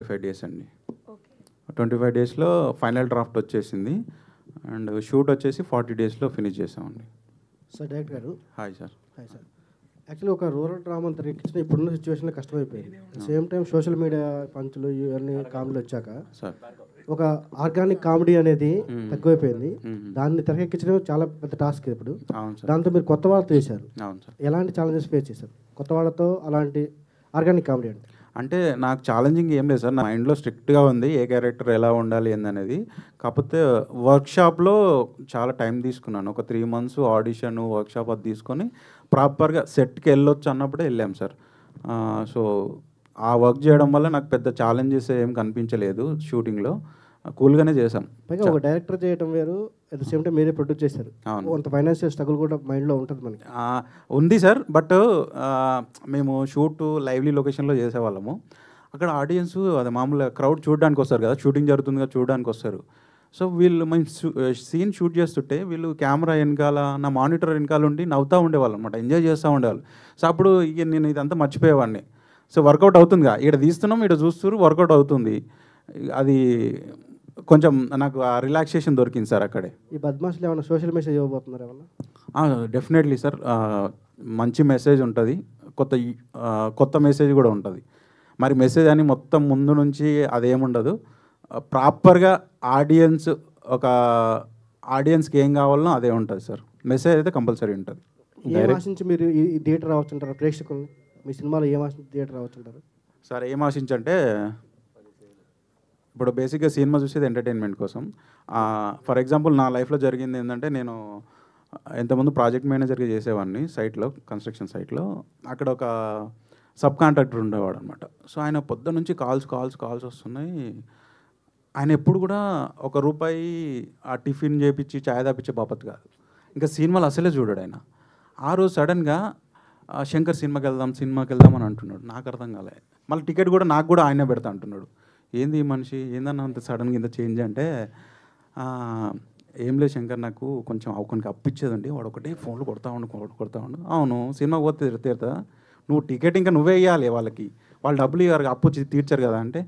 25 days అండి. Okay. 25 డేస్‌లో final draft వచ్చేసింది. అండ్ షూట్ వచ్చేసి 40 డేస్‌లో ఫినిష్ చేసామండి. సార్ డైరెక్టర్ గారు. Hi sir. Hi sir. Actually ఒక రూరల్ డ్రామాని తెరకెక్కించడం ఇప్పుడున్న సిచ్యువేషన్లో కష్టమైపోయింది. సేమ్ టైం సోషల్ మీడియా పంచులు ఇవన్నీ కామెడీలు వచ్చాక సార్. ఒక ఆర్గానిక్ కామెడీ అనేది మ్మ్. తక్కువైపోయింది. మ్మ్. దాన్ని తెరకెక్కించడం చాలా పెద్ద టాస్క్ ఇప్పుడు. అవును సార్. దాంతో మీరు కొత్త వాళ్ళతో చేశారు. అవును సార్. ఎలాంటి ఛాలెంజెస్ ఫేస్ చేశారు కొత్త వాళ్ళతో అలాంటి ఆర్గానిక్ కామెడీ అంటే? అంటే నాకు ఛాలెంజింగ్ ఏం లేదు సార్. నా మైండ్‌లో స్ట్రిక్ట్‌గా ఉంది ఏ క్యారెక్టర్ ఎలా ఉండాలి ఏందనేది. కాకపోతే వర్క్‌షాప్‌లో చాలా టైం తీసుకున్నాను. ఒక 3 మంత్స్ ఆడిషన్, వర్క్‌షాప్ అది తీసుకొని ప్రాపర్‌గా సెట్‌కి వెళ్ళొచ్చు అన్నప్పుడే వెళ్ళాం సార్. సో ఆ వర్క్ చేయడం వల్ల నాకు పెద్ద ఛాలెంజెస్ ఏం కనిపించలేదు షూటింగ్‌లో. కూల్‌గానే చేసాం. పైగా ఒక డైరెక్టర్ చేయడం వేరు, అట్ ద సేమ్ టైం మీరే ప్రొడ్యూస్ చేశారు. అవును. కొంత ఫైనాన్షియల్ స్ట్రగుల్ కూడా మైండ్లో ఉంటుంది మనకి. ఉంది సార్. బట్ మేము షూట్ లైవ్లీ లొకేషన్లో చేసేవాళ్ళము. అక్కడ ఆడియన్స్ అది మామూలుగా క్రౌడ్ చూడడానికి వస్తారు కదా, షూటింగ్ జరుగుతుంది కదా చూడడానికి వస్తారు. సో వీళ్ళు మేము సీన్ షూట్ చేస్తుంటే వీళ్ళు కెమెరా వెనకాల నా మానిటర్ వెనకాల ఉండి నవ్వుతూ ఉండేవాళ్ళు అనమాట, ఎంజాయ్ చేస్తూ ఉండేవాళ్ళు. సో అప్పుడు ఇక నేను ఇదంతా మర్చిపోయేవాడిని. సో వర్కౌట్ అవుతుందిగా, ఇక్కడ తీస్తున్నాం ఇక్కడ చూస్తున్నారు వర్కౌట్ అవుతుంది. అది కొంచెం నాకు ఆ రిలాక్సేషన్ దొరికింది సార్ అక్కడే. ఈ బద్మాష్లు ఏమైనా సోషల్ మెసేజ్ ఇవ్వబోతున్నారు ఏమన్నా? Definitely sir. మంచి మెసేజ్ ఉంటుంది, కొత్త మెసేజ్ కూడా ఉంటుంది. మరి మెసేజ్ అని మొత్తం ముందు నుంచి అదేముండదు. ప్రాపర్గా ఆడియన్స్కి ఏం కావాలనో అదే ఉంటుంది సార్. మెసేజ్ అయితే కంపల్సరీ ఉంటుంది. ఏం ఆశించి మీరు ఈ థియేటర్ రావచ్చుంటారు ప్రేక్షకుల్ని? మీ సినిమాలో ఏం ఆశించి థియేటర్ రావచ్చుంటారు? సార్ ఏం ఆశించంటే, ఇప్పుడు బేసిక్గా సినిమా చూసేది ఎంటర్టైన్మెంట్ కోసం. ఫర్ ఎగ్జాంపుల్ నా లైఫ్లో జరిగింది ఏంటంటే, నేను ఇంతకుముందు ప్రాజెక్ట్ మేనేజర్గా చేసేవాడిని సైట్లో, కన్స్ట్రక్షన్ సైట్లో. అక్కడ ఒక సబ్ కాంట్రాక్టర్ ఉండేవాడు అనమాట. సో ఆయన పొద్దున్న నుంచి కాల్స్ వస్తున్నాయి. ఆయన ఎప్పుడు కూడా ₹1 ఆ టిఫిన్ చేపించి చాయ్ తాపించే బాపత్ కాదు. ఇంకా సినిమాలు అసలే చూడాడు ఆయన. ఆ రోజు సడన్గా శంకర్ సినిమాకి వెళ్దాం అని అంటున్నాడు. నాకు అర్థం కాలే. మళ్ళీ టికెట్ కూడా నాకు కూడా ఆయనే పెడతా అంటున్నాడు. ఏంది ఈ మనిషి, ఏందన్నా అంత సడన్గా ఇంత చేంజ్ అంటే, ఏం లేదు శంకర్, నాకు కొంచెం కొన్ని అప్పిచ్చేదండి, వాడు ఒకటే ఫోన్లు కొడతా ఉండు. అవును, సినిమాకి పోతే తీరుతా, నువ్వు టికెట్ ఇంకా నువ్వే ఇవ్వాలి వాళ్ళకి, వాళ్ళు డబ్బులు ఇవ్వరు, అప్పు తీర్చారు కదా అంటే,